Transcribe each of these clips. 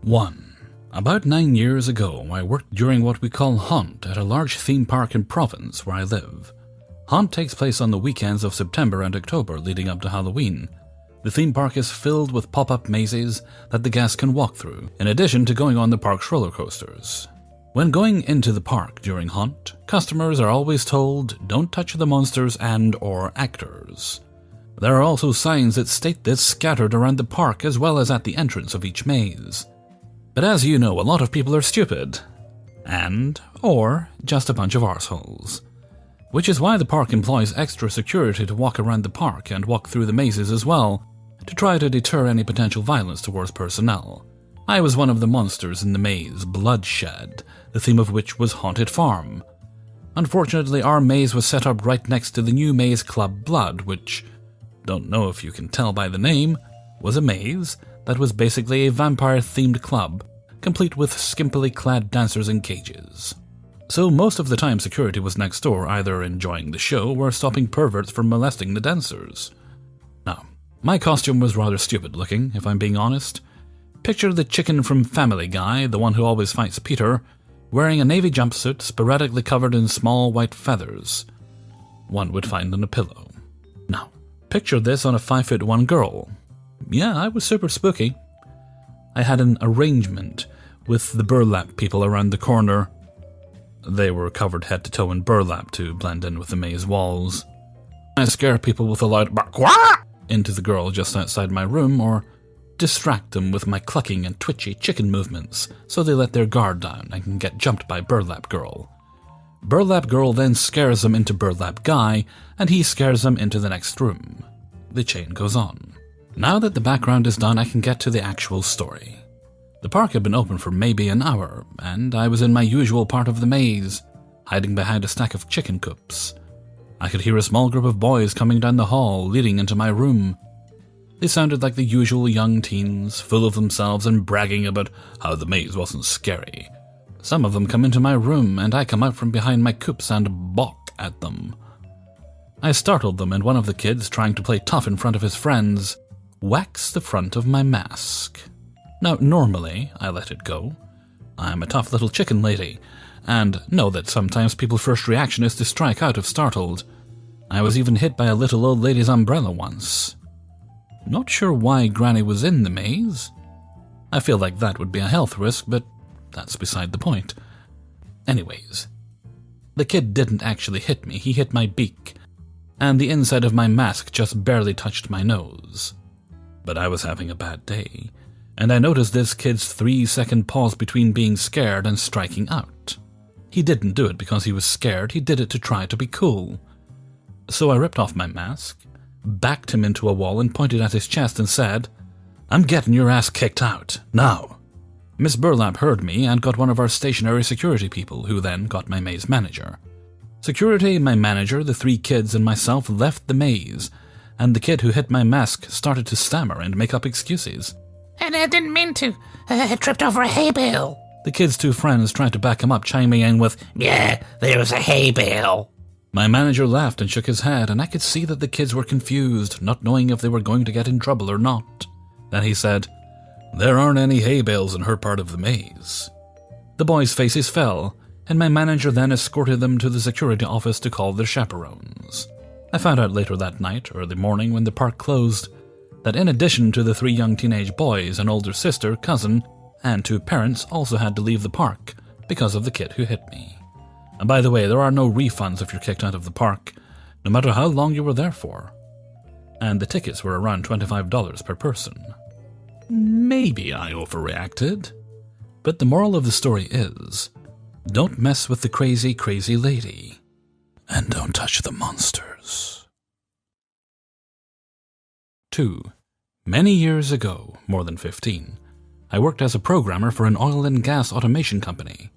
1. About 9 years ago, I worked during what we call Haunt at a large theme park in Provence where I live. Haunt takes place on the weekends of September and October leading up to Halloween. The theme park is filled with pop-up mazes that the guests can walk through, in addition to going on the park's roller coasters. When going into the park during Haunt, customers are always told, don't touch the monsters and/or actors. There are also signs that state this scattered around the park as well as at the entrance of each maze. But as you know, a lot of people are stupid. Or just a bunch of arseholes. Which is why the park employs extra security to walk around the park and walk through the mazes as well, to try to deter any potential violence towards personnel. I was one of the monsters in the maze, Bloodshed, the theme of which was Haunted Farm. Unfortunately, our maze was set up right next to the new maze Club Blood, which, don't know if you can tell by the name, was a maze that was basically a vampire-themed club, complete with skimpily clad dancers in cages. So most of the time security was next door, either enjoying the show or stopping perverts from molesting the dancers. Now, my costume was rather stupid looking, if I'm being honest. Picture the chicken from Family Guy, the one who always fights Peter, wearing a navy jumpsuit sporadically covered in small white feathers one would find on a pillow. Now, picture this on a 5'1" girl. Yeah, I was super spooky. I had an arrangement with the burlap people around the corner. They were covered head to toe in burlap to blend in with the maze walls. I scare people with a loud "Quack!" into the girl just outside my room, or distract them with my clucking and twitchy chicken movements so they let their guard down and can get jumped by Burlap Girl. Burlap Girl then scares them into Burlap Guy, and he scares them into the next room. The chain goes on. Now that the background is done, I can get to the actual story. The park had been open for maybe an hour, and I was in my usual part of the maze, hiding behind a stack of chicken coops. I could hear a small group of boys coming down the hall, leading into my room. They sounded like the usual young teens, full of themselves and bragging about how the maze wasn't scary. Some of them come into my room, and I come out from behind my coops and balk at them. I startled them, and one of the kids, trying to play tough in front of his friends, whacks the front of my mask. Now, normally, I let it go. I'm a tough little chicken lady, and know that sometimes people's first reaction is to strike out if startled. I was even hit by a little old lady's umbrella once. Not sure why Granny was in the maze. I feel like that would be a health risk, but that's beside the point. Anyways, the kid didn't actually hit me, he hit my beak, and the inside of my mask just barely touched my nose. But I was having a bad day, and I noticed this kid's 3-second pause between being scared and striking out. He didn't do it because he was scared, he did it to try to be cool. So I ripped off my mask, backed him into a wall and pointed at his chest and said, "I'm getting your ass kicked out, now." Miss Burlap heard me and got one of our stationary security people, who then got my maze manager. Security, my manager, the 3 kids and myself left the maze, and the kid who hit my mask started to stammer and make up excuses. "And I didn't mean to. I tripped over a hay bale." The kid's 2 friends tried to back him up, chiming in with, "Yeah, there was a hay bale." My manager laughed and shook his head, and I could see that the kids were confused, not knowing if they were going to get in trouble or not. Then he said, "There aren't any hay bales in her part of the maze." The boys' faces fell, and my manager then escorted them to the security office to call their chaperones. I found out later that night, early morning when the park closed, that in addition to the 3 young teenage boys, an older sister, cousin, and 2 parents also had to leave the park because of the kid who hit me. And by the way, there are no refunds if you're kicked out of the park, no matter how long you were there for. And the tickets were around $25 per person. Maybe I overreacted, but the moral of the story is, don't mess with the crazy, crazy lady, and don't touch the monsters. 2. Many years ago, more than 15, I worked as a programmer for an oil and gas automation company.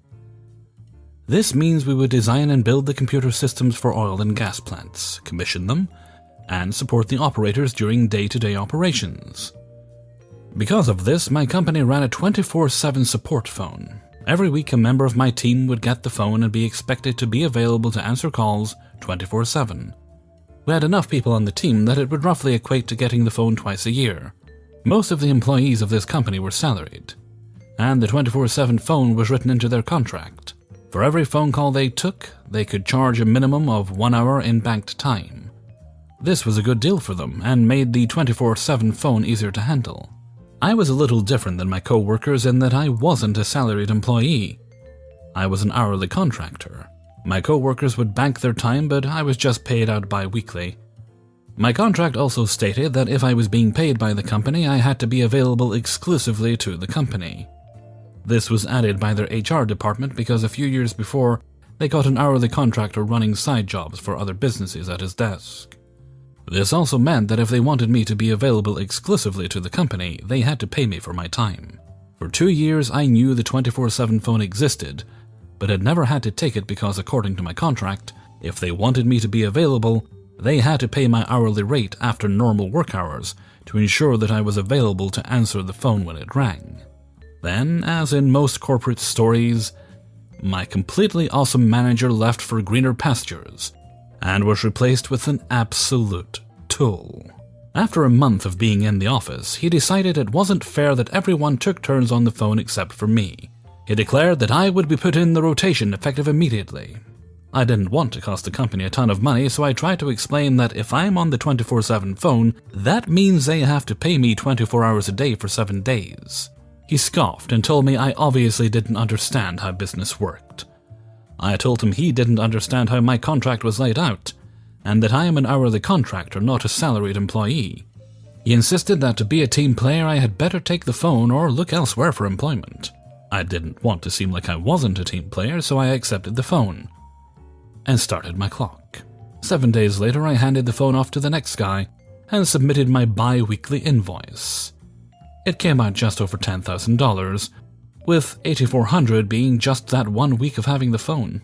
This means we would design and build the computer systems for oil and gas plants, commission them, and support the operators during day-to-day operations. Because of this, my company ran a 24/7 support phone. Every week, a member of my team would get the phone and be expected to be available to answer calls 24/7. We had enough people on the team that it would roughly equate to getting the phone twice a year. Most of the employees of this company were salaried, and the 24/7 phone was written into their contract. For every phone call they took, they could charge a minimum of 1 hour in banked time. This was a good deal for them and made the 24/7 phone easier to handle. I was a little different than my co-workers in that I wasn't a salaried employee. I was an hourly contractor. My co-workers would bank their time, but I was just paid out bi-weekly. My contract also stated that if I was being paid by the company, I had to be available exclusively to the company. This was added by their HR department because a few years before, they got an hourly contractor running side jobs for other businesses at his desk. This also meant that if they wanted me to be available exclusively to the company, they had to pay me for my time. For 2 years, I knew the 24/7 phone existed, but had never had to take it because, according to my contract, if they wanted me to be available, they had to pay my hourly rate after normal work hours to ensure that I was available to answer the phone when it rang. Then, as in most corporate stories, my completely awesome manager left for greener pastures and was replaced with an absolute tool. After a month of being in the office, he decided it wasn't fair that everyone took turns on the phone except for me. He declared that I would be put in the rotation effective immediately. I didn't want to cost the company a ton of money, so I tried to explain that if I'm on the 24/7 phone, that means they have to pay me 24 hours a day for 7 days. He scoffed and told me I obviously didn't understand how business worked. I told him he didn't understand how my contract was laid out, and that I am an hourly contractor, not a salaried employee. He insisted that to be a team player I had better take the phone or look elsewhere for employment. I didn't want to seem like I wasn't a team player, so I accepted the phone and started my clock. 7 days later, I handed the phone off to the next guy and submitted my bi-weekly invoice. It came out just over $10,000, with $8,400 being just that 1 week of having the phone.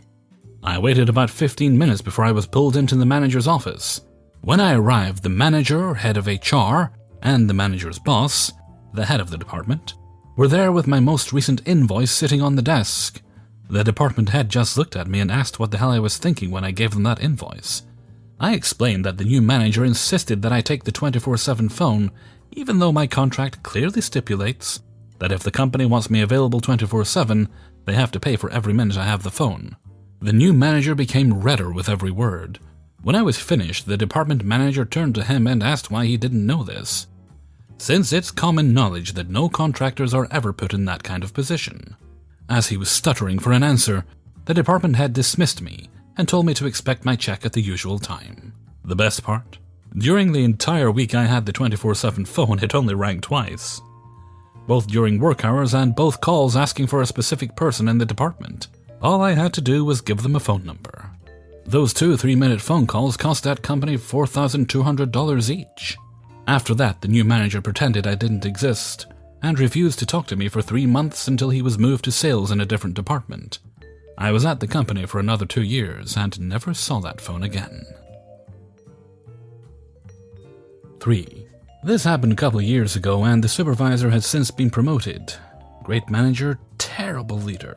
I waited about 15 minutes before I was pulled into the manager's office. When I arrived, the manager, head of HR, and the manager's boss, the head of the department, were there with my most recent invoice sitting on the desk. The department head just looked at me and asked what the hell I was thinking when I gave them that invoice. I explained that the new manager insisted that I take the 24/7 phone, even though my contract clearly stipulates that if the company wants me available 24/7, they have to pay for every minute I have the phone. The new manager became redder with every word. When I was finished, the department manager turned to him and asked why he didn't know this, since it's common knowledge that no contractors are ever put in that kind of position. As he was stuttering for an answer, the department head dismissed me and told me to expect my check at the usual time. The best part? During the entire week I had the 24/7 phone, it only rang twice, both during work hours and both calls asking for a specific person in the department. All I had to do was give them a phone number. Those 2 3-minute phone calls cost that company $4,200 each. After that, the new manager pretended I didn't exist and refused to talk to me for 3 months until he was moved to sales in a different department. I was at the company for another 2 years and never saw that phone again. 3. This happened a couple of years ago and the supervisor has since been promoted. Great manager, terrible leader.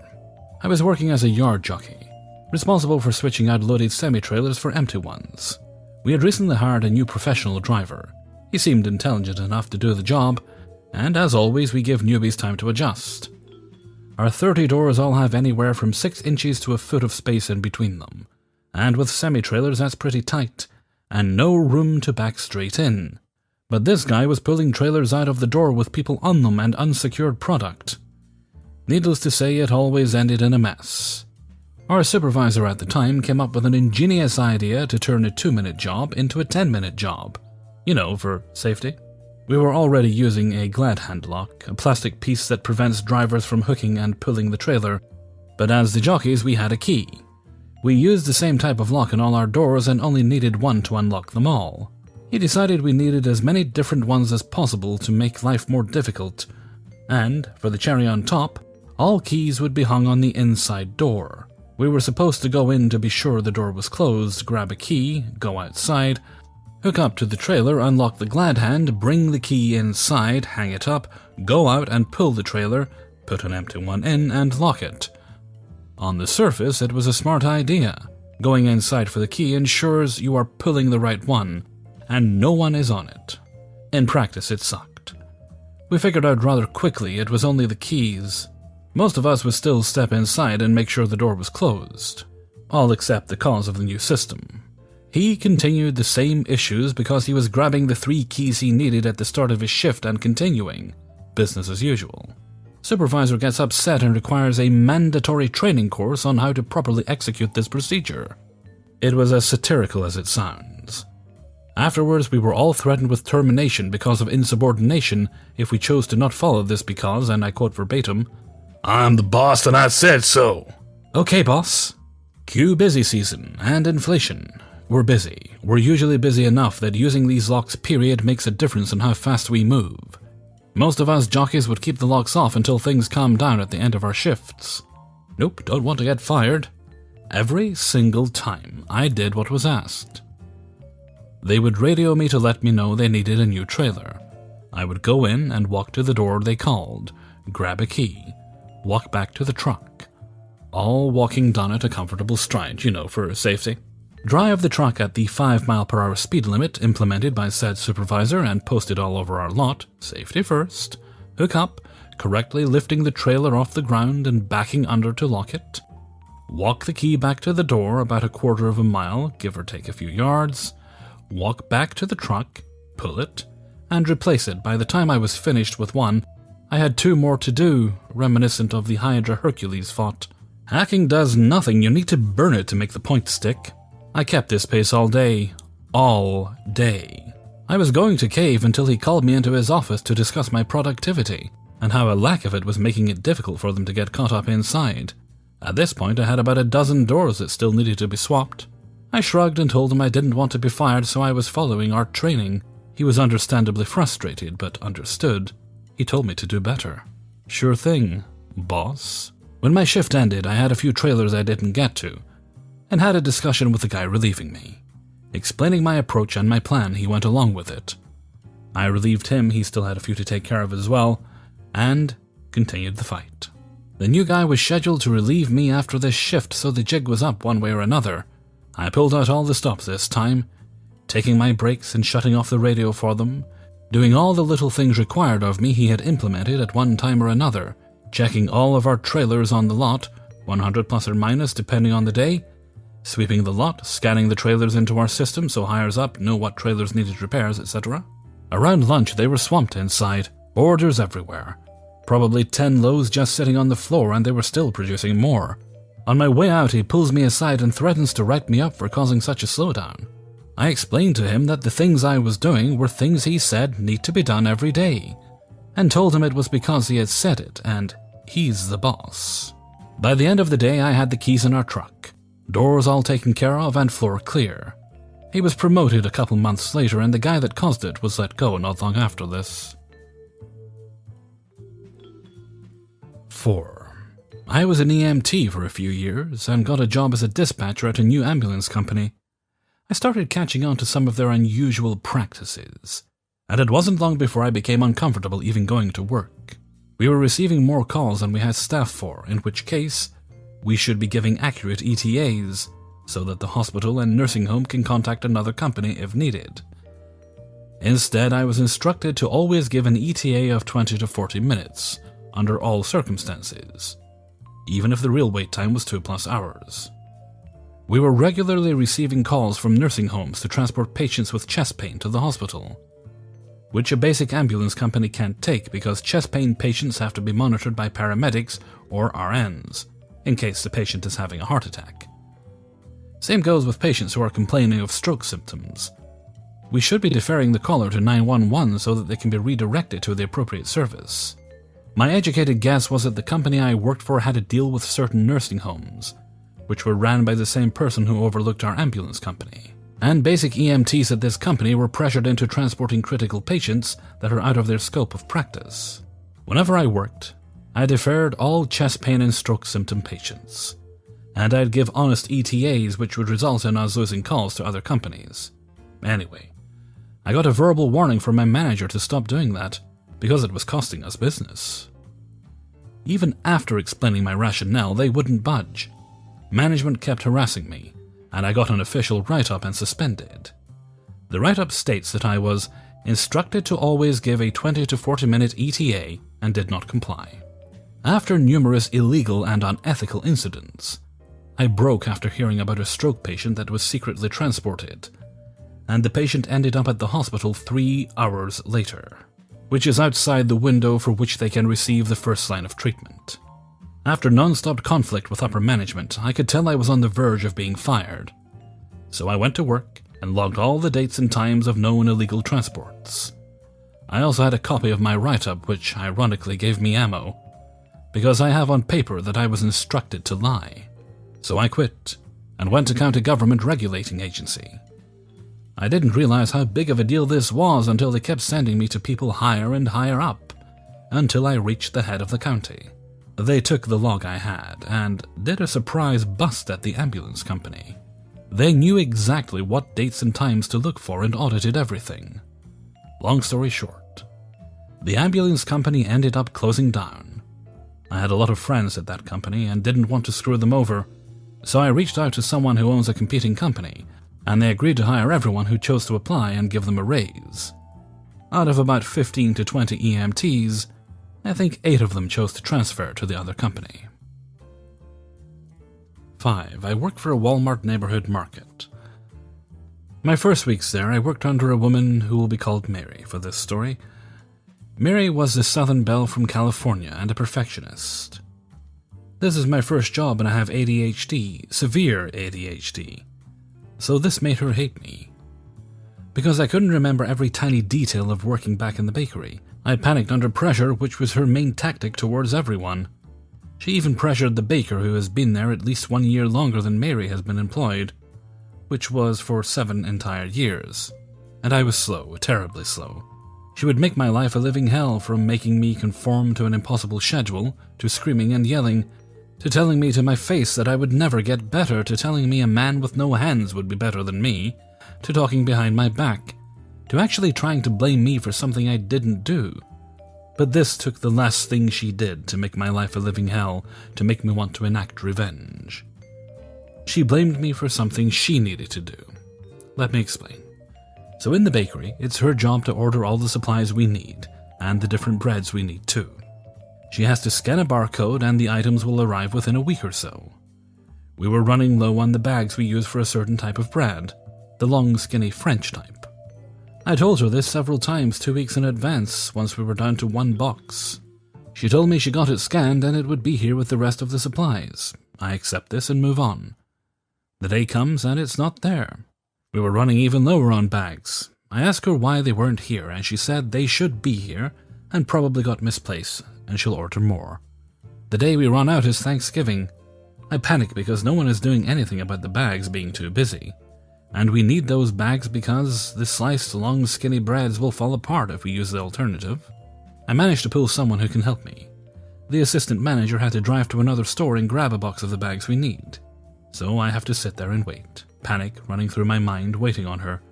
I was working as a yard jockey, responsible for switching out loaded semi-trailers for empty ones. We had recently hired a new professional driver. He seemed intelligent enough to do the job, and as always, we give newbies time to adjust. Our 30 doors all have anywhere from 6 inches to a foot of space in between them, and with semi-trailers that's pretty tight, and no room to back straight in. But this guy was pulling trailers out of the door with people on them and unsecured product. Needless to say, it always ended in a mess. Our supervisor at the time came up with an ingenious idea to turn a 2-minute job into a 10-minute job. You know, for safety. We were already using a glad hand lock, a plastic piece that prevents drivers from hooking and pulling the trailer, but as the jockeys we had a key. We used the same type of lock in all our doors and only needed one to unlock them all. He decided we needed as many different ones as possible to make life more difficult, and, for the cherry on top, all keys would be hung on the inside door. We were supposed to go in to be sure the door was closed, grab a key, go outside, hook up to the trailer, unlock the glad hand, bring the key inside, hang it up, go out and pull the trailer, put an empty one in, and lock it. On the surface, it was a smart idea. Going inside for the key ensures you are pulling the right one, and no one is on it. In practice, it sucked. We figured out rather quickly it was only the keys. Most of us would still step inside and make sure the door was closed, all except the cause of the new system. He continued the same issues because he was grabbing the 3 keys he needed at the start of his shift and continuing. Business as usual. Supervisor gets upset and requires a mandatory training course on how to properly execute this procedure. It was as satirical as it sounds. Afterwards, we were all threatened with termination because of insubordination if we chose to not follow this because, and I quote verbatim, "I'm the boss and I said so." Okay, boss. Cue busy season and inflation. We're busy. We're usually busy enough that using these locks period makes a difference in how fast we move. Most of us jockeys would keep the locks off until things calm down at the end of our shifts. Nope, don't want to get fired. Every single time I did what was asked. They would radio me to let me know they needed a new trailer. I would go in and walk to the door they called, grab a key, walk back to the truck. All walking done at a comfortable stride, for safety. Drive the truck at the 5-mile-per-hour speed limit implemented by said supervisor and posted all over our lot, safety first, hook up, correctly lifting the trailer off the ground and backing under to lock it. Walk the key back to the door about a quarter of a mile, give or take a few yards. Walk back to the truck, pull it, and replace it. By the time I was finished with one, I had 2 more to do, reminiscent of the Hydra Hercules fought. Hacking does nothing, you need to burn it to make the point stick. I kept this pace all day. All day. I was going to cave until he called me into his office to discuss my productivity, and how a lack of it was making it difficult for them to get caught up inside. At this point I had about a dozen doors that still needed to be swapped. I shrugged and told him I didn't want to be fired, so I was following our training. He was understandably frustrated, but understood. He told me to do better. Sure thing, boss. When my shift ended, I had a few trailers I didn't get to, and had a discussion with the guy relieving me. Explaining my approach and my plan, he went along with it. I relieved him, he still had a few to take care of as well, and continued the fight. The new guy was scheduled to relieve me after this shift, so the jig was up one way or another. I pulled out all the stops this time, taking my breaks and shutting off the radio for them, doing all the little things required of me he had implemented at one time or another, checking all of our trailers on the lot, 100 plus or minus depending on the day, sweeping the lot, scanning the trailers into our system so hires up know what trailers needed repairs, etc. Around lunch they were swamped inside, orders everywhere. Probably 10 loads just sitting on the floor and they were still producing more. On my way out, he pulls me aside and threatens to write me up for causing such a slowdown. I explained to him that the things I was doing were things he said need to be done every day, and told him it was because he had said it, and he's the boss. By the end of the day, I had the keys in our truck, doors all taken care of, and floor clear. He was promoted a couple months later, and the guy that caused it was let go not long after this. 4. I was an EMT for a few years and got a job as a dispatcher at a new ambulance company. I started catching on to some of their unusual practices, and it wasn't long before I became uncomfortable even going to work. We were receiving more calls than we had staff for, in which case, we should be giving accurate ETAs so that the hospital and nursing home can contact another company if needed. Instead, I was instructed to always give an ETA of 20 to 40 minutes, under all circumstances, even if the real wait time was 2+ hours. We were regularly receiving calls from nursing homes to transport patients with chest pain to the hospital, which a basic ambulance company can't take because chest pain patients have to be monitored by paramedics or RNs, in case the patient is having a heart attack. Same goes with patients who are complaining of stroke symptoms. We should be deferring the caller to 911 so that they can be redirected to the appropriate service. My educated guess was that the company I worked for had to deal with certain nursing homes, which were ran by the same person who overlooked our ambulance company. And basic EMTs at this company were pressured into transporting critical patients that are out of their scope of practice. Whenever I worked, I deferred all chest pain and stroke symptom patients, and I'd give honest ETAs which would result in us losing calls to other companies. Anyway, I got a verbal warning from my manager to stop doing that, because it was costing us business. Even after explaining my rationale, they wouldn't budge. Management kept harassing me, and I got an official write-up and suspended. The write-up states that I was instructed to always give a 20 to 40 minute ETA, and did not comply. After numerous illegal and unethical incidents, I broke after hearing about a stroke patient that was secretly transported, and the patient ended up at the hospital 3 hours later, which is outside the window for which they can receive the first line of treatment. After non-stop conflict with upper management, I could tell I was on the verge of being fired. So I went to work and logged all the dates and times of known illegal transports. I also had a copy of my write-up, which ironically gave me ammo, because I have on paper that I was instructed to lie. So I quit and went to county government regulating agency. I didn't realize how big of a deal this was until they kept sending me to people higher and higher up, until I reached the head of the county. They took the log I had and did a surprise bust at the ambulance company. They knew exactly what dates and times to look for and audited everything. Long story short, the ambulance company ended up closing down. I had a lot of friends at that company and didn't want to screw them over, so I reached out to someone who owns a competing company, and they agreed to hire everyone who chose to apply and give them a raise. Out of about 15 to 20 EMTs, I think 8 of them chose to transfer to the other company. 5. I work for a Walmart neighborhood market. My first weeks there, I worked under a woman who will be called Mary for this story. Mary was a Southern belle from California and a perfectionist. This is my first job and I have ADHD, severe ADHD. So this made her hate me. Because I couldn't remember every tiny detail of working back in the bakery, I panicked under pressure, which was her main tactic towards everyone. She even pressured the baker, who has been there at least 1 year longer than Mary has been employed, which was for 7 entire years. And I was slow, terribly slow. She would make my life a living hell, from making me conform to an impossible schedule, to screaming and yelling, to telling me to my face that I would never get better, to telling me a man with no hands would be better than me, to talking behind my back, to actually trying to blame me for something I didn't do. But this took the last thing she did to make my life a living hell, to make me want to enact revenge. She blamed me for something she needed to do. Let me explain. So in the bakery, it's her job to order all the supplies we need, and the different breads we need too. She has to scan a barcode and the items will arrive within a week or so. We were running low on the bags we use for a certain type of bread, the long, skinny French type. I told her this several times 2 weeks in advance, once we were down to 1 box. She told me she got it scanned and it would be here with the rest of the supplies. I accept this and move on. The day comes and it's not there. We were running even lower on bags. I asked her why they weren't here and she said they should be here and probably got misplaced and she'll order more. The day we run out is Thanksgiving. I panic because no one is doing anything about the bags being too busy. And we need those bags because the sliced, long, skinny breads will fall apart if we use the alternative. I managed to pull someone who can help me. The assistant manager had to drive to another store and grab a box of the bags we need. So I have to sit there and wait, panic running through my mind, waiting on her.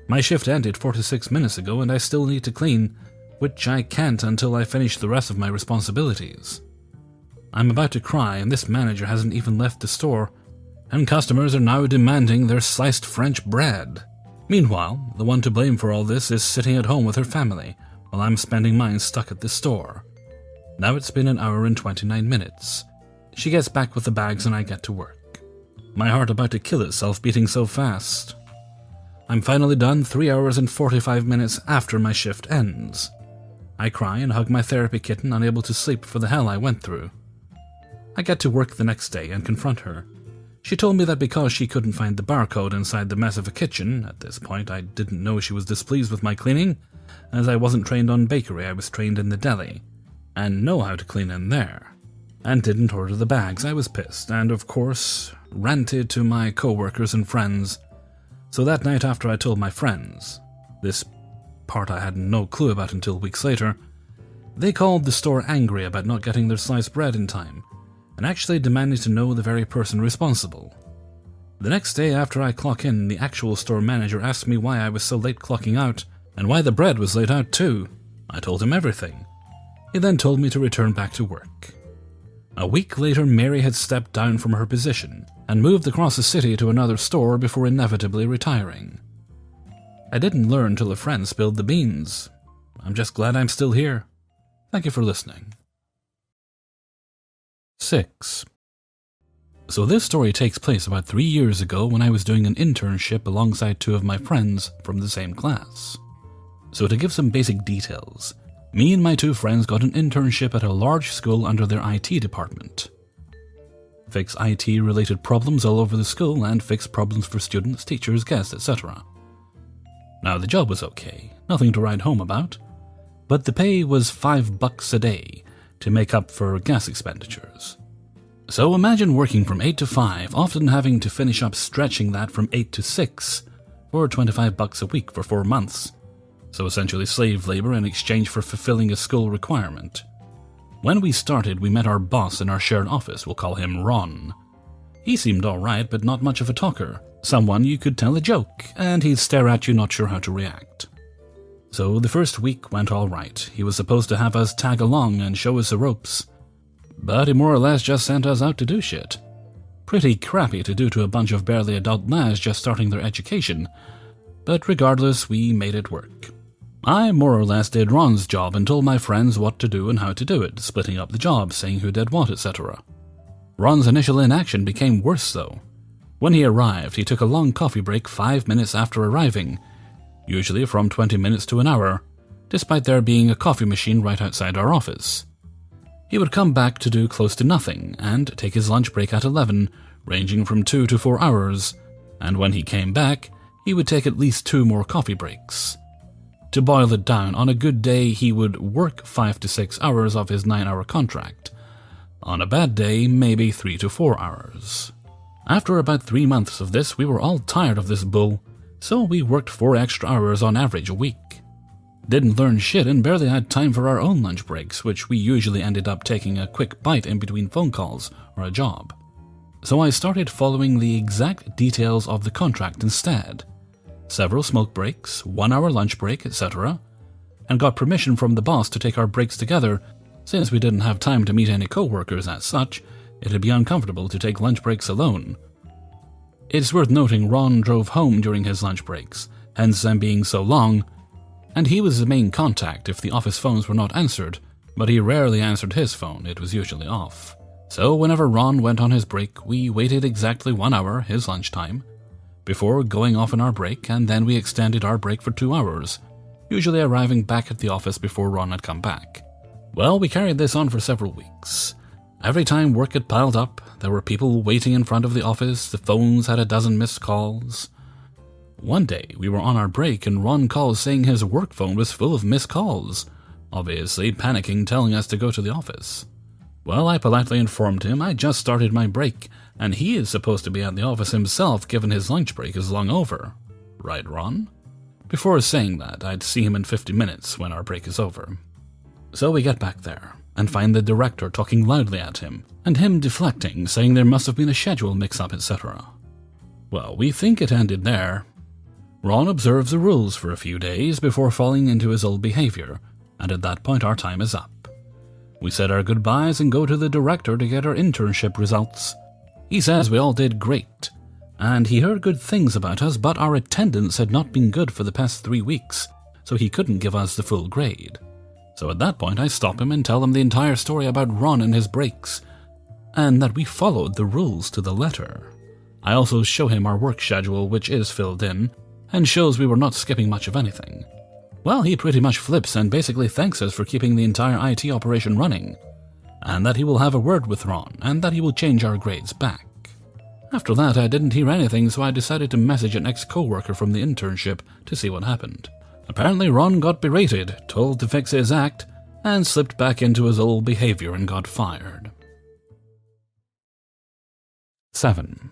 My shift ended 46 minutes ago and I still need to clean, which I can't until I finish the rest of my responsibilities. I'm about to cry and this manager hasn't even left the store, and customers are now demanding their sliced French bread. Meanwhile, the one to blame for all this is sitting at home with her family, while I'm spending mine stuck at the store. Now it's been 1 hour and 29 minutes. She gets back with the bags and I get to work. My heart about to kill itself beating so fast. I'm finally done 3 hours and 45 minutes after my shift ends. I cry and hug my therapy kitten, unable to sleep for the hell I went through. I get to work the next day and confront her. She told me that because she couldn't find the barcode inside the mess of a kitchen, at this point I didn't know she was displeased with my cleaning, as I wasn't trained on bakery, I was trained in the deli, and know how to clean in there, and didn't order the bags. I was pissed, and of course, ranted to my co-workers and friends. So that night after I told my friends, this part I had no clue about until weeks later, they called the store angry about not getting their sliced bread in time, and actually demanded to know the very person responsible. The next day after I clock in, the actual store manager asked me why I was so late clocking out, and why the bread was laid out too. I told him everything. He then told me to return back to work. A week later, Mary had stepped down from her position, and moved across the city to another store before inevitably retiring. I didn't learn till a friend spilled the beans. I'm just glad I'm still here. Thank you for listening. 6. So this story takes place about 3 years ago when I was doing an internship alongside 2 of my friends from the same class. So to give some basic details, me and my 2 friends got an internship at a large school under their IT department. Fix IT-related problems all over the school and fix problems for students, teachers, guests, etc. Now the job was okay, nothing to write home about, but the pay was $5 a day to make up for gas expenditures. So imagine working from 8 to 5, often having to finish up stretching that from 8 to 6 for $25 a week for 4 months. So essentially slave labor in exchange for fulfilling a school requirement. When we started, we met our boss in our shared office. We'll call him Ron. He seemed alright, but not much of a talker. Someone you could tell a joke, and he'd stare at you not sure how to react. So the first week went alright. He was supposed to have us tag along and show us the ropes. But he more or less just sent us out to do shit. Pretty crappy to do to a bunch of barely adult lads just starting their education, but regardless, we made it work. I more or less did Ron's job and told my friends what to do and how to do it, splitting up the job, saying who did what, etc. Ron's initial inaction became worse though. When he arrived, he took a long coffee break 5 minutes after arriving, usually from 20 minutes to an hour, despite there being a coffee machine right outside our office. He would come back to do close to nothing, and take his lunch break at 11, ranging from 2 to 4 hours, and when he came back, he would take at least 2 more coffee breaks. To boil it down, on a good day he would work 5 to 6 hours of his 9-hour contract. On a bad day, maybe 3 to 4 hours. After about 3 months of this, we were all tired of this bull, so we worked 4 extra hours on average a week. Didn't learn shit and barely had time for our own lunch breaks, which we usually ended up taking a quick bite in between phone calls or a job. So I started following the exact details of the contract instead. Several smoke breaks, 1-hour lunch break, etc., and got permission from the boss to take our breaks together. Since we didn't have time to meet any co-workers as such, it'd be uncomfortable to take lunch breaks alone. It's worth noting Ron drove home during his lunch breaks, hence them being so long, and he was the main contact if the office phones were not answered, but he rarely answered his phone, it was usually off. So whenever Ron went on his break, we waited exactly 1 hour, his lunchtime, before going off on our break, and then we extended our break for 2 hours, usually arriving back at the office before Ron had come back. Well, we carried this on for several weeks. Every time work had piled up, there were people waiting in front of the office, the phones had a dozen missed calls. One day, we were on our break and Ron called saying his work phone was full of missed calls, obviously panicking, telling us to go to the office. Well, I politely informed him I just started my break, and he is supposed to be at the office himself given his lunch break is long over. Right, Ron? Before saying that, I'd see him in 50 minutes when our break is over. So we get back there, and find the director talking loudly at him, and him deflecting, saying there must have been a schedule mix-up, etc. Well, we think it ended there. Ron observes the rules for a few days before falling into his old behavior, and at that point our time is up. We said our goodbyes and go to the director to get our internship results. He says we all did great, and he heard good things about us, but our attendance had not been good for the past 3 weeks, so he couldn't give us the full grade. So at that point I stop him and tell him the entire story about Ron and his breaks, and that we followed the rules to the letter. I also show him our work schedule, which is filled in, and shows we were not skipping much of anything. Well, he pretty much flips and basically thanks us for keeping the entire IT operation running, and that he will have a word with Ron, and that he will change our grades back. After that, I didn't hear anything, so I decided to message an ex-coworker from the internship to see what happened. Apparently Ron got berated, told to fix his act, and slipped back into his old behavior and got fired. 7.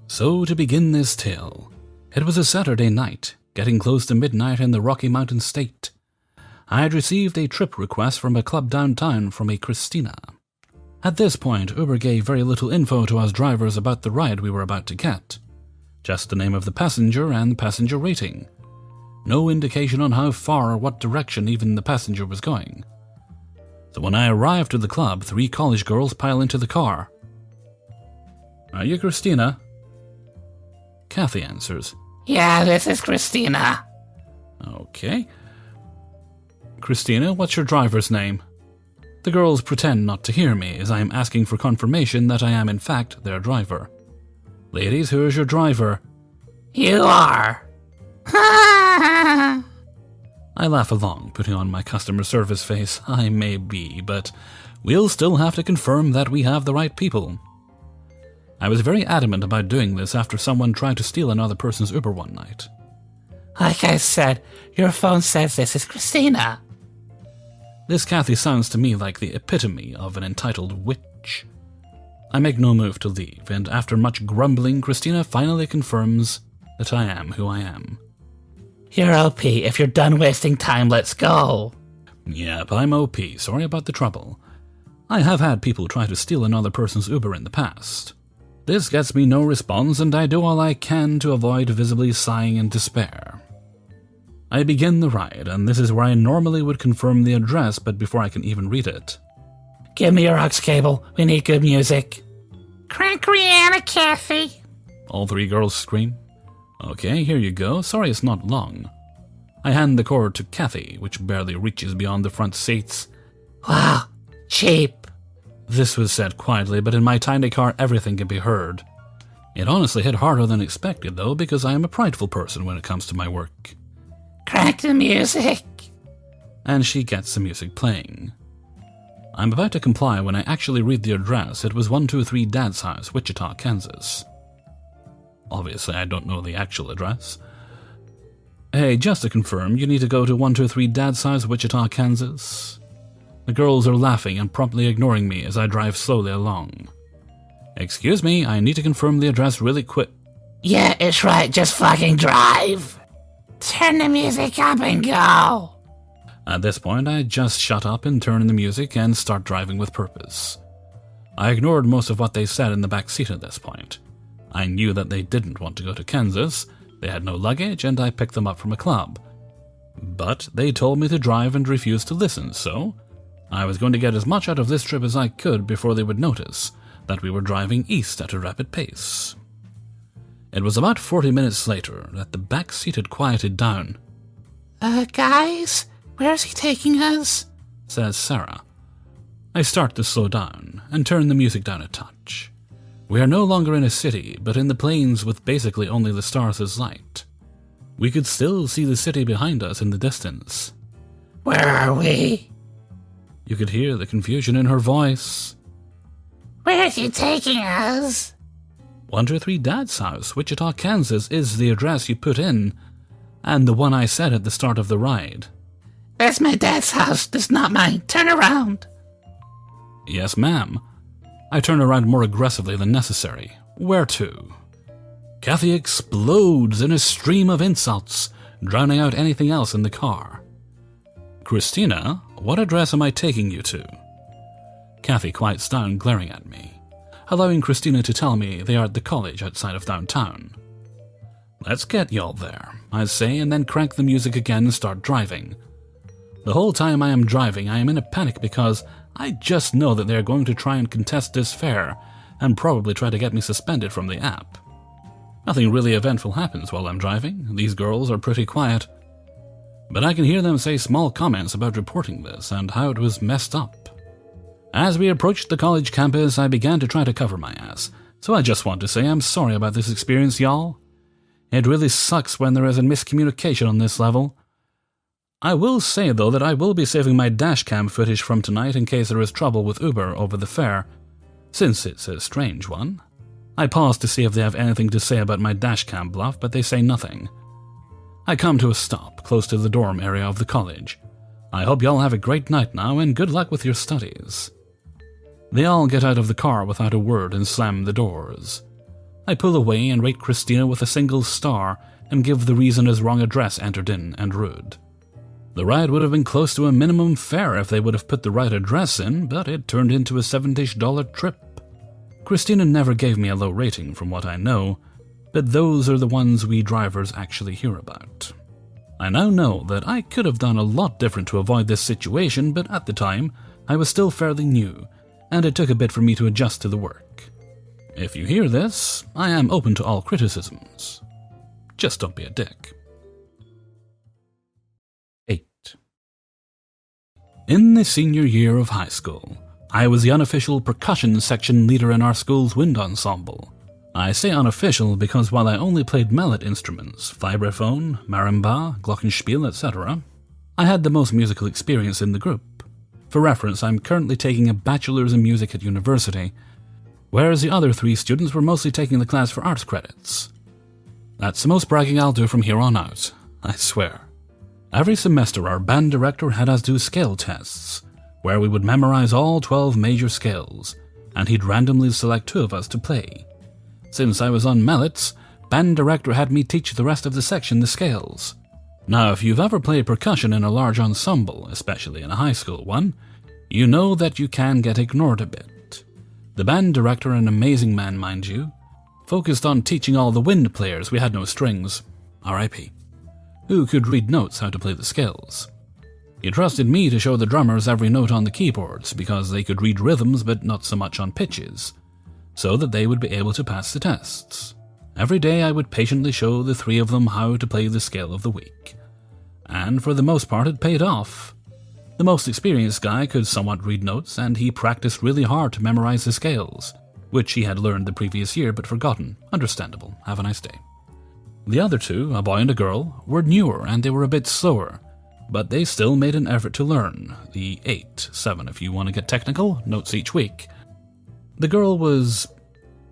So to begin this tale, it was a Saturday night, getting close to midnight in the Rocky Mountain State. I had received a trip request from a club downtown from a Christina. At this point, Uber gave very little info to us drivers about the ride we were about to get. Just the name of the passenger and the passenger rating. No indication on how far or what direction even the passenger was going. So when I arrived at the club, 3 college girls pile into the car. "Are you Christina?" Kathy answers. Yeah, this is Christina. Okay. Christina, what's your driver's name? The girls pretend not to hear me as I am asking for confirmation that I am in fact their driver. Ladies, who is your driver? You are. I laugh along, putting on my customer service face. I may be, but we'll still have to confirm that we have the right people. I was very adamant about doing this after someone tried to steal another person's Uber one night. Like I said, your phone says this is Christina. This Kathy sounds to me like the epitome of an entitled witch. I make no move to leave, and after much grumbling, Christina finally confirms that I am who I am. You're OP. If you're done wasting time, let's go. Yep, I'm OP. Sorry about the trouble. I have had people try to steal another person's Uber in the past. This gets me no response, and I do all I can to avoid visibly sighing in despair. I begin the ride, and this is where I normally would confirm the address, but before I can even read it. Give me your aux cable. We need good music. Crank Rihanna, Kathy. All three girls scream. Okay, here you go. Sorry it's not long. I hand the cord to Kathy, which barely reaches beyond the front seats. Wow, cheap. This was said quietly, but in my tiny car everything can be heard. It honestly hit harder than expected, though, because I am a prideful person when it comes to my work. Crank the music. And she gets the music playing. I'm about to comply when I actually read the address. It was 123 Dad's house, Wichita, Kansas. Obviously, I don't know the actual address. Hey, just to confirm, you need to go to 123 Dad's house, Wichita, Kansas. The girls are laughing and promptly ignoring me as I drive slowly along. Excuse me, I need to confirm the address really quick. Yeah, it's right. Just fucking drive. Turn the music up and go. At this point, I just shut up and turn the music and start driving with purpose. I ignored most of what they said in the back seat at this point. I knew that they didn't want to go to Kansas, they had no luggage, and I picked them up from a club. But they told me to drive and refused to listen, so I was going to get as much out of this trip as I could before they would notice that we were driving east at a rapid pace. It was about 40 minutes later that the back seat had quieted down. Guys, where's he taking us? Says Sarah. I start to slow down and turn the music down a touch. We are no longer in a city, but in the plains with basically only the stars as light. We could still see the city behind us in the distance. Where are we? You could hear the confusion in her voice. Where's he taking us? 123 Dad's house, Wichita, Kansas is the address you put in, and the one I said at the start of the ride. That's my dad's house. That's not mine. Turn around. Yes, ma'am. I turn around more aggressively than necessary. Where to? Kathy explodes in a stream of insults, drowning out anything else in the car. Christina, what address am I taking you to? Kathy quiets down, glaring at me, allowing Christina to tell me they are at the college outside of downtown. Let's get y'all there, I say, and then crank the music again and start driving. The whole time I am driving, I am in a panic because I just know that they are going to try and contest this fare and probably try to get me suspended from the app. Nothing really eventful happens while I'm driving. These girls are pretty quiet. But I can hear them say small comments about reporting this and how it was messed up. As we approached the college campus, I began to try to cover my ass, so I just want to say I'm sorry about this experience, y'all. It really sucks when there is a miscommunication on this level. I will say, though, that I will be saving my dashcam footage from tonight in case there is trouble with Uber over the fare, since it's a strange one. I pause to see if they have anything to say about my dashcam bluff, but they say nothing. I come to a stop close to the dorm area of the college. I hope y'all have a great night now, and good luck with your studies. They all get out of the car without a word and slam the doors. I pull away and rate Christina with a single star and give the reason as wrong address entered in and rude. The ride would have been close to a minimum fare if they would have put the right address in, but it turned into a $70 trip. Christina never gave me a low rating from what I know, but those are the ones we drivers actually hear about. I now know that I could have done a lot different to avoid this situation, but at the time, I was still fairly new, and it took a bit for me to adjust to the work. If you hear this, I am open to all criticisms. Just don't be a dick. 8. In the senior year of high school, I was the unofficial percussion section leader in our school's wind ensemble. I say unofficial because while I only played mallet instruments, vibraphone, marimba, glockenspiel, etc., I had the most musical experience in the group. For reference, I'm currently taking a bachelor's in music at university, whereas the other 3 students were mostly taking the class for arts credits. That's the most bragging I'll do from here on out, I swear. Every semester our band director had us do scale tests, where we would memorize all 12 major scales, and he'd randomly select 2 of us to play. Since I was on mallets, band director had me teach the rest of the section the scales. Now, if you've ever played percussion in a large ensemble, especially in a high school one, you know that you can get ignored a bit. The band director, an amazing man mind you, focused on teaching all the wind players, we had no strings, R.I.P., who could read notes how to play the scales. He trusted me to show the drummers every note on the keyboards because they could read rhythms but not so much on pitches, so that they would be able to pass the tests. Every day I would patiently show the 3 of them how to play the scale of the week. And for the most part it paid off. The most experienced guy could somewhat read notes, and he practiced really hard to memorize the scales, which he had learned the previous year but forgotten. Understandable. Have a nice day. The other 2, a boy and a girl, were newer and they were a bit slower, but they still made an effort to learn, the 8/7 if you want to get technical, notes each week. The girl was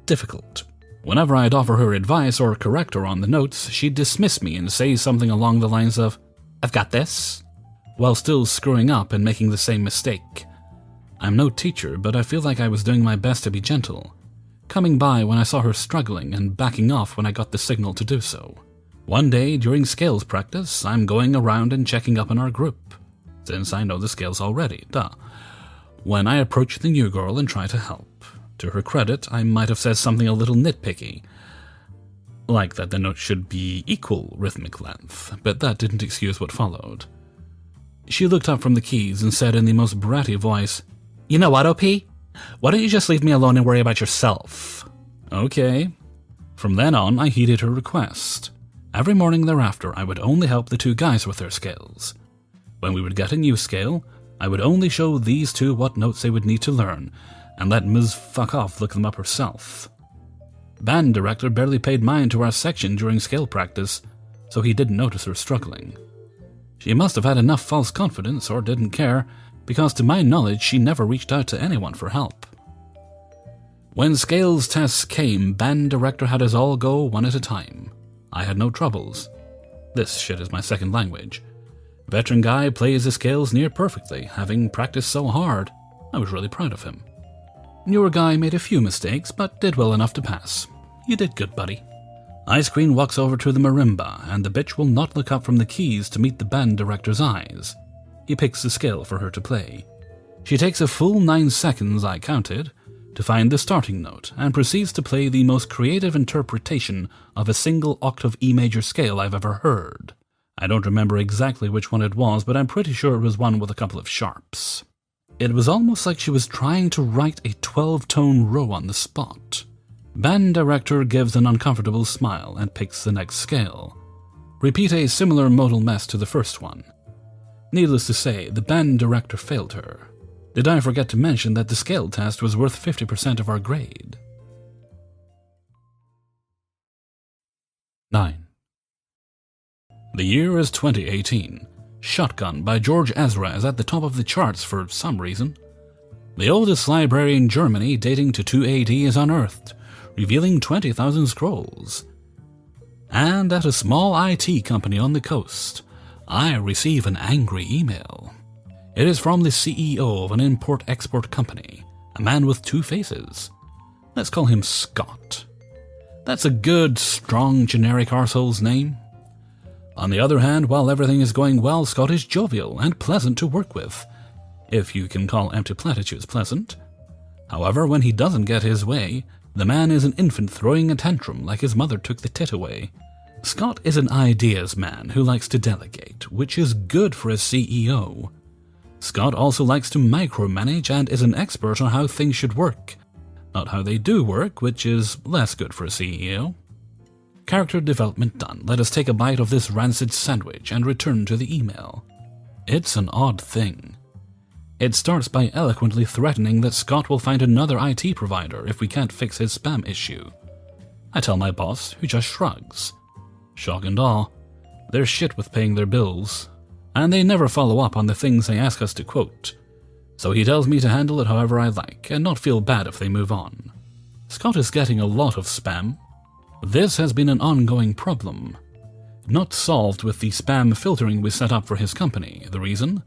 difficult. Whenever I'd offer her advice or correct her on the notes, she'd dismiss me and say something along the lines of, "I've got this," while still screwing up and making the same mistake. I'm no teacher, but I feel like I was doing my best to be gentle, coming by when I saw her struggling and backing off when I got the signal to do so. One day, during scales practice, I'm going around and checking up on our group, since I know the scales already, when I approach the new girl and try to help. To her credit, I might have said something a little nitpicky, like that the notes should be equal rhythmic length, but that didn't excuse what followed. She looked up from the keys and said in the most bratty voice, "You know what, OP? Why don't you just leave me alone and worry about yourself?" Okay. From then on, I heeded her request. Every morning thereafter, I would only help the 2 guys with their scales. When we would get a new scale, I would only show these 2 what notes they would need to learn, and let Ms. Fuck Off look them up herself. Band director barely paid mind to our section during scale practice, so he didn't notice her struggling. She must have had enough false confidence or didn't care, because to my knowledge she never reached out to anyone for help. When scales tests came, band director had us all go one at a time. I had no troubles. This shit is my second language. Veteran guy plays the scales near perfectly, having practiced so hard. I was really proud of him. Newer guy made a few mistakes, but did well enough to pass. You did good, buddy. Ice Queen walks over to the marimba, and the bitch will not look up from the keys to meet the band director's eyes. He picks the scale for her to play. She takes a full 9 seconds, I counted, to find the starting note, and proceeds to play the most creative interpretation of a single octave E major scale I've ever heard. I don't remember exactly which one it was, but I'm pretty sure it was one with a couple of sharps. It was almost like she was trying to write a 12-tone row on the spot. Band director gives an uncomfortable smile and picks the next scale. Repeat a similar modal mess to the first one. Needless to say, the band director failed her. Did I forget to mention that the scale test was worth 50% of our grade? 9. The year is 2018. Shotgun by George Ezra is at the top of the charts for some reason. The oldest library in Germany, dating to 2 AD, is unearthed, revealing 20,000 scrolls. And at a small IT company on the coast, I receive an angry email. It is from the CEO of an import-export company, a man with 2 faces. Let's call him Scott. That's a good, strong, generic arsehole's name. On the other hand, while everything is going well, Scott is jovial and pleasant to work with, if you can call empty platitudes pleasant. However, when he doesn't get his way, the man is an infant throwing a tantrum like his mother took the tit away. Scott is an ideas man who likes to delegate, which is good for a CEO. Scott also likes to micromanage and is an expert on how things should work, not how they do work, which is less good for a CEO. Character development done, let us take a bite of this rancid sandwich and return to the email. It's an odd thing. It starts by eloquently threatening that Scott will find another IT provider if we can't fix his spam issue. I tell my boss, who just shrugs. Shock and awe. They're shit with paying their bills, and they never follow up on the things they ask us to quote. So he tells me to handle it however I like, and not feel bad if they move on. Scott is getting a lot of spam. This has been an ongoing problem. Not solved with the spam filtering we set up for his company. The reason?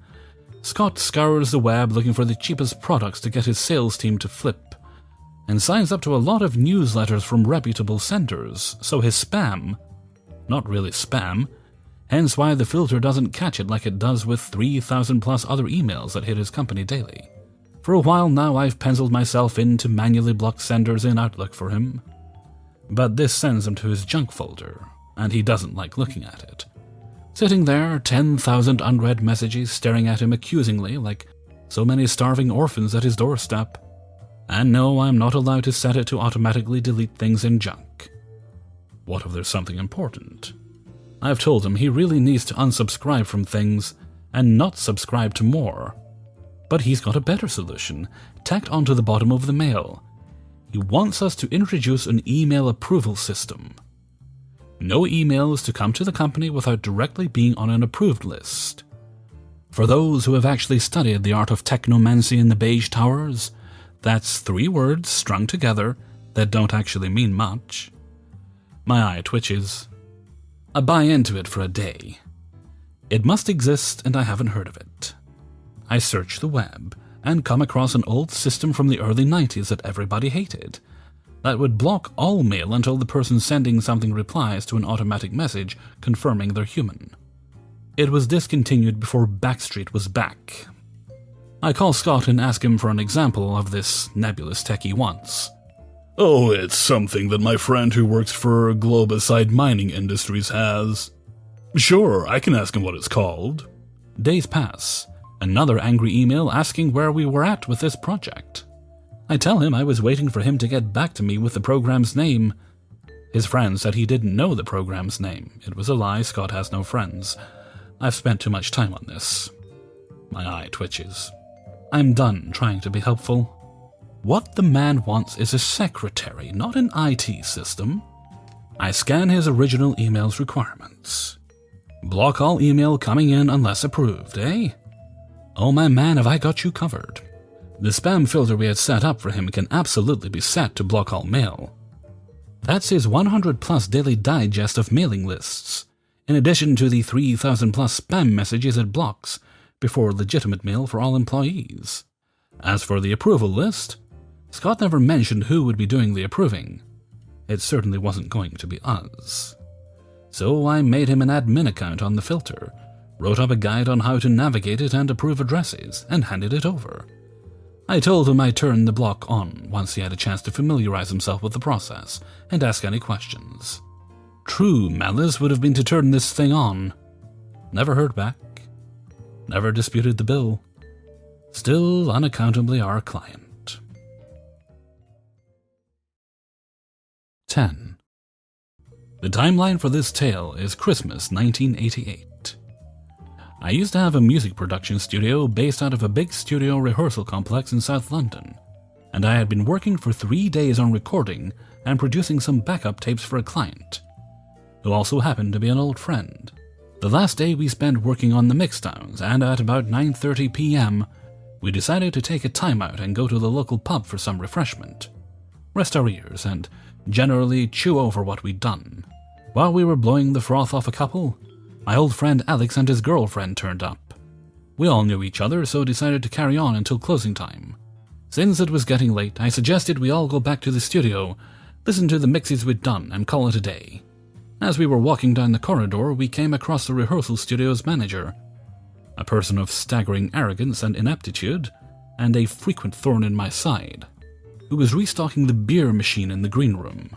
Scott scours the web looking for the cheapest products to get his sales team to flip, and signs up to a lot of newsletters from reputable senders, so his spam, not really spam, hence why the filter doesn't catch it like it does with 3,000 plus other emails that hit his company daily. For a while now I've penciled myself in to manually block senders in Outlook for him, but this sends him to his junk folder, and he doesn't like looking at it. Sitting there, 10,000 unread messages staring at him accusingly like so many starving orphans at his doorstep. And no, I'm not allowed to set it to automatically delete things in junk. What if there's something important? I've told him he really needs to unsubscribe from things and not subscribe to more. But he's got a better solution, tacked onto the bottom of the mail. He wants us to introduce an email approval system. No emails to come to the company without directly being on an approved list. For those who have actually studied the art of technomancy in the beige towers, that's 3 words strung together that don't actually mean much. My eye twitches. I buy into it for a day. It must exist and I haven't heard of it. I search the web and come across an old system from the early 90s that everybody hated, that would block all mail until the person sending something replies to an automatic message confirming they're human. It was discontinued before Backstreet was back. I call Scott and ask him for an example of this nebulous tech he wants. Oh, it's something that my friend who works for Globicide Mining Industries has. Sure, I can ask him what it's called. Days pass. Another angry email asking where we were at with this project. I tell him I was waiting for him to get back to me with the program's name. His friend said he didn't know the program's name. It was a lie, Scott has no friends. I've spent too much time on this. My eye twitches. I'm done trying to be helpful. What the man wants is a secretary, not an IT system. I scan his original email's requirements. Block all email coming in unless approved, eh? Oh my man, have I got you covered. The spam filter we had set up for him can absolutely be set to block all mail. That's his 100 plus daily digest of mailing lists, in addition to the 3,000 plus spam messages it blocks before legitimate mail for all employees. As for the approval list, Scott never mentioned who would be doing the approving. It certainly wasn't going to be us. So I made him an admin account on the filter, wrote up a guide on how to navigate it and approve addresses, and handed it over. I told him I'd turn the block on once he had a chance to familiarize himself with the process and ask any questions. True malice would have been to turn this thing on. Never heard back. Never disputed the bill. Still unaccountably our client. 10. The timeline for this tale is Christmas 1988. I used to have a music production studio based out of a big studio rehearsal complex in South London, and I had been working for 3 days on recording and producing some backup tapes for a client, who also happened to be an old friend. The last day we spent working on the mixdowns, and at about 9:30 p.m., we decided to take a timeout and go to the local pub for some refreshment, rest our ears, and generally chew over what we'd done. While we were blowing the froth off a couple, my old friend Alex and his girlfriend turned up. We all knew each other, so decided to carry on until closing time. Since it was getting late, I suggested we all go back to the studio, listen to the mixes we'd done, and call it a day. As we were walking down the corridor, we came across the rehearsal studio's manager, a person of staggering arrogance and ineptitude, and a frequent thorn in my side, who was restocking the beer machine in the green room.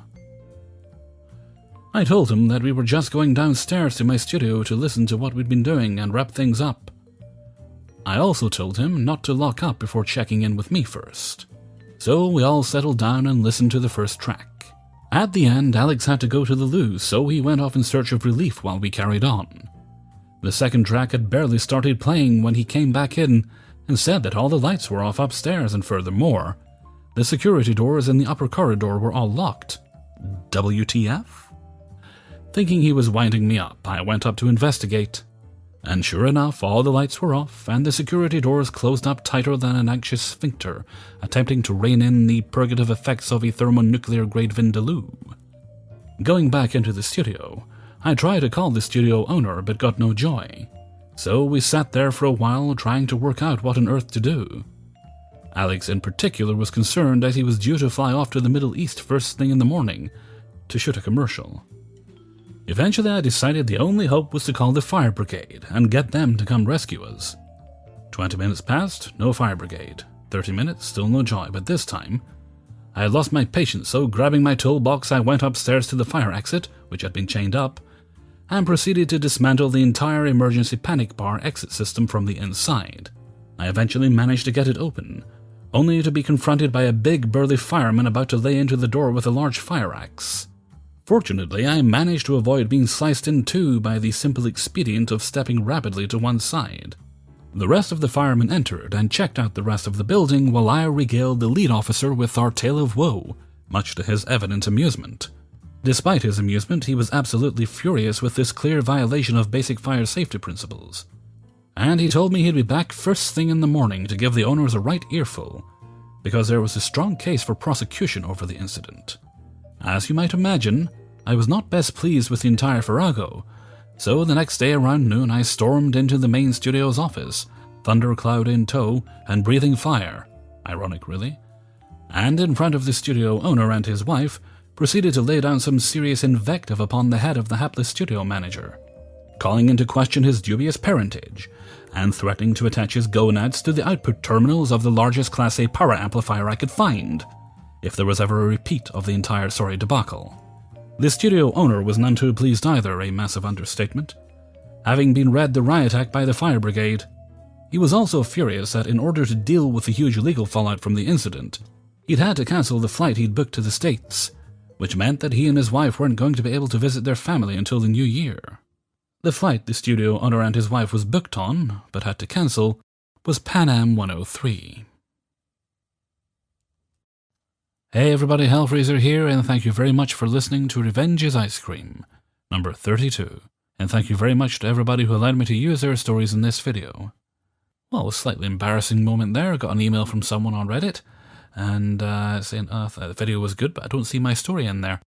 I told him that we were just going downstairs to my studio to listen to what we'd been doing and wrap things up. I also told him not to lock up before checking in with me first. So we all settled down and listened to the first track. At the end, Alex had to go to the loo, so he went off in search of relief while we carried on. The second track had barely started playing when he came back in and said that all the lights were off upstairs, and furthermore, the security doors in the upper corridor were all locked. WTF? Thinking he was winding me up, I went up to investigate. And sure enough, all the lights were off, and the security doors closed up tighter than an anxious sphincter, attempting to rein in the purgative effects of a thermonuclear-grade vindaloo. Going back into the studio, I tried to call the studio owner, but got no joy. So we sat there for a while, trying to work out what on earth to do. Alex in particular was concerned, as he was due to fly off to the Middle East first thing in the morning to shoot a commercial. Eventually I decided the only hope was to call the fire brigade and get them to come rescue us. 20 minutes passed, no fire brigade. 30 minutes, still no joy, but this time I had lost my patience, so grabbing my toolbox I went upstairs to the fire exit, which had been chained up, and proceeded to dismantle the entire emergency panic bar exit system from the inside. I eventually managed to get it open, only to be confronted by a big burly fireman about to lay into the door with a large fire axe. Fortunately, I managed to avoid being sliced in two by the simple expedient of stepping rapidly to one side. The rest of the firemen entered and checked out the rest of the building while I regaled the lead officer with our tale of woe, much to his evident amusement. Despite his amusement, he was absolutely furious with this clear violation of basic fire safety principles. And he told me he'd be back first thing in the morning to give the owners a right earful, because there was a strong case for prosecution over the incident. As you might imagine, I was not best pleased with the entire farrago, so the next day around noon I stormed into the main studio's office, thundercloud in tow and breathing fire, ironic really, and in front of the studio owner and his wife, proceeded to lay down some serious invective upon the head of the hapless studio manager, calling into question his dubious parentage, and threatening to attach his gonads to the output terminals of the largest Class A power amplifier I could find, if there was ever a repeat of the entire sorry debacle. The studio owner was none too pleased either, a massive understatement, having been read the riot act by the fire brigade. He was also furious that in order to deal with the huge legal fallout from the incident, he'd had to cancel the flight he'd booked to the States, which meant that he and his wife weren't going to be able to visit their family until the new year. The flight the studio owner and his wife was booked on, but had to cancel, was Pan Am 103. Hey everybody, Hellfreezer here, and thank you very much for listening to Revenge is Ice Cream, number 32. And thank you very much to everybody who allowed me to use their stories in this video. Well, a slightly embarrassing moment there. I got an email from someone on Reddit, and saying, the video was good, but I don't see my story in there.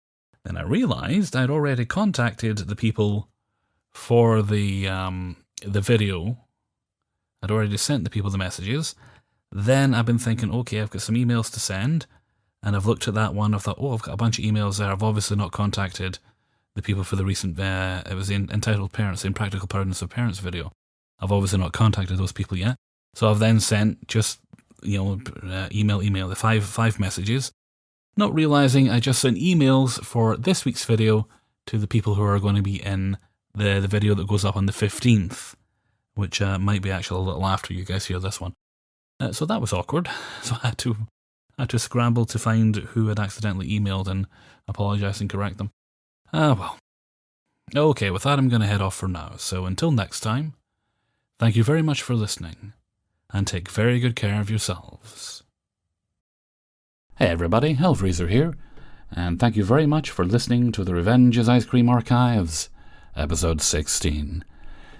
Then I realized I'd already contacted the people for the video. I'd already sent the people the messages. Then I've been thinking, okay, I've got some emails to send. And I've looked at that one, I've thought, I've got a bunch of emails there. I've obviously not contacted the people for the recent, it was the Entitled Parents, the Impractical Parents of Parents video. I've obviously not contacted those people yet. So I've then sent just, email, the five messages, not realizing I just sent emails for this week's video to the people who are going to be in the video that goes up on the 15th, which might be actually a little after you guys hear this one. So that was awkward. So I had to scramble to find who had accidentally emailed and apologize and correct them. Well. Okay, with that I'm going to head off for now. So until next time, thank you very much for listening, and take very good care of yourselves. Hey everybody, Hellfreezer here, and thank you very much for listening to the Revenge is Ice Cream Archives, episode 16.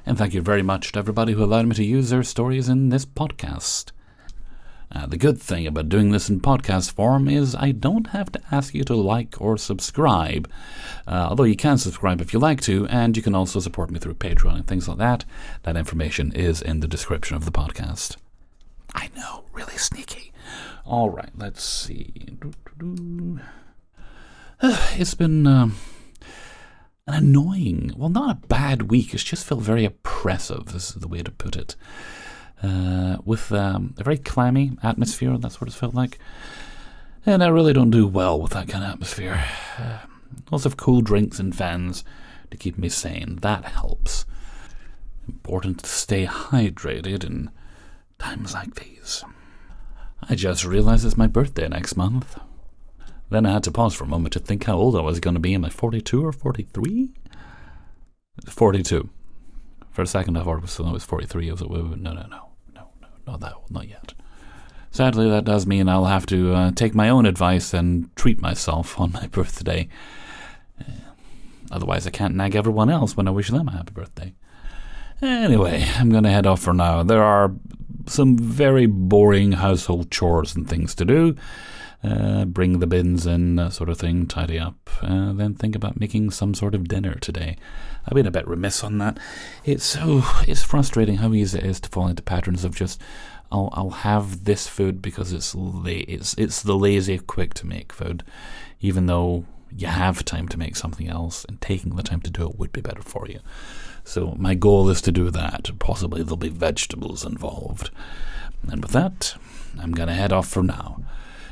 And thank you very much to everybody who allowed me to use their stories in this podcast. The good thing about doing this in podcast form is I don't have to ask you to like or subscribe, although you can subscribe if you like to, and you can also support me through Patreon and things like that. That information is in the description of the podcast. I know, really sneaky. All right, let's see. It's been an annoying, well, not a bad week. It's just felt very oppressive, is the way to put it. With a very clammy atmosphere, that's what it felt like. And I really don't do well with that kind of atmosphere. Lots of cool drinks and fans to keep me sane. That helps. Important to stay hydrated in times like these. I just realized it's my birthday next month. Then I had to pause for a moment to think how old I was going to be. Am I 42 or 43? 42. For a second I thought it was 43. I was like, no, not that old, not yet. Sadly, that does mean I'll have to take my own advice and treat myself on my birthday. Otherwise, I can't nag everyone else when I wish them a happy birthday. Anyway, I'm going to head off for now. There are some very boring household chores and things to do. Bring the bins in, that sort of thing, tidy up, then think about making some sort of dinner today. I've been a bit remiss on that. It's frustrating how easy it is to fall into patterns of just, I'll have this food because it's the lazy, quick to make food, even though you have time to make something else, and taking the time to do it would be better for you. So my goal is to do that. Possibly there'll be vegetables involved. And with that, I'm going to head off for now.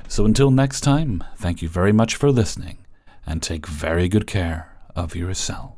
So until next time, thank you very much for listening, and take very good care of yourself.